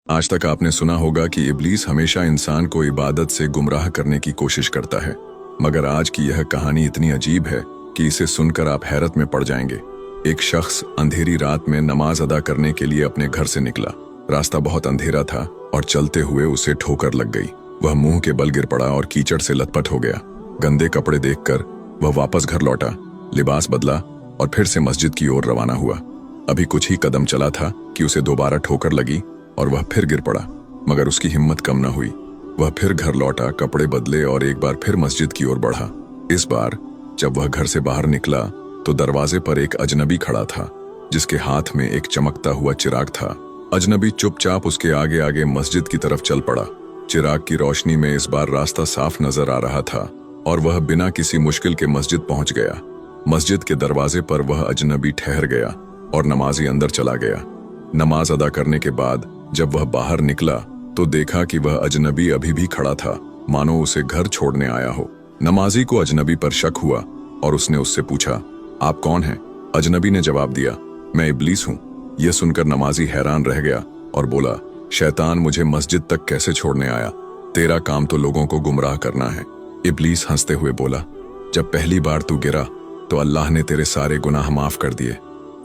आज तक आपने सुना होगा कि इब्लीस हमेशा इंसान को इबादत से गुमराह करने की कोशिश करता है, मगर आज की यह कहानी इतनी अजीब है कि इसे सुनकर आप हैरत में पड़ जाएंगे। एक शख्स अंधेरी रात में नमाज अदा करने के लिए अपने घर से निकला। रास्ता बहुत अंधेरा था और चलते हुए उसे ठोकर लग गई। वह मुंह के बल गिर पड़ा और कीचड़ से लथपथ हो गया। गंदे कपड़े देखकर वह वापस घर लौटा, लिबास बदला और फिर से मस्जिद की ओर रवाना हुआ। अभी कुछ ही कदम चला था कि उसे दोबारा ठोकर लगी और वह फिर गिर पड़ा, मगर उसकी हिम्मत कम न हुई। वह फिर घर लौटा, कपड़े बदले और एक बार फिर मस्जिद की ओर बढ़ा। इस बार जब वह घर से बाहर निकला तो दरवाजे पर एक अजनबी खड़ा था, जिसके हाथ में एक चमकता हुआ चिराग था। अजनबी चुपचाप उसके आगे आगे मस्जिद की तरफ चल पड़ा। चिराग की रोशनी में इस बार रास्ता साफ नजर आ रहा था और वह बिना किसी मुश्किल के मस्जिद पहुंच गया। मस्जिद के दरवाजे पर वह अजनबी ठहर गया और नमाजी अंदर चला गया। नमाज अदा करने के बाद जब वह बाहर निकला तो देखा कि वह अजनबी अभी भी खड़ा था, मानो उसे घर छोड़ने आया हो। नमाजी को अजनबी पर शक हुआ और उसने उससे पूछा, आप कौन हैं? अजनबी ने जवाब दिया, मैं इब्लीस हूं। यह सुनकर नमाजी हैरान रह गया और बोला, शैतान मुझे मस्जिद तक कैसे छोड़ने आया? तेरा काम तो लोगों को गुमराह करना है। इब्लीस हंसते हुए बोला, जब पहली बार तू गिरा तो अल्लाह ने तेरे सारे गुनाह माफ कर दिए।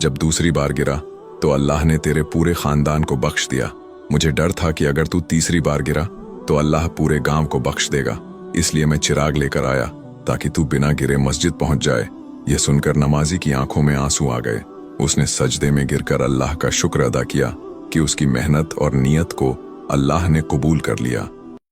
जब दूसरी बार गिरा तो अल्लाह ने तेरे पूरे खानदान को बख्श दिया। मुझे डर था कि अगर तू तीसरी बार गिरा तो अल्लाह पूरे गांव को बख्श देगा, इसलिए मैं चिराग लेकर आया ताकि तू बिना गिरे मस्जिद पहुंच जाए। यह सुनकर नमाजी की आंखों में आंसू आ गए। उसने सजदे में गिरकर अल्लाह का शुक्र अदा किया कि उसकी मेहनत और नियत को अल्लाह ने कबूल कर लिया।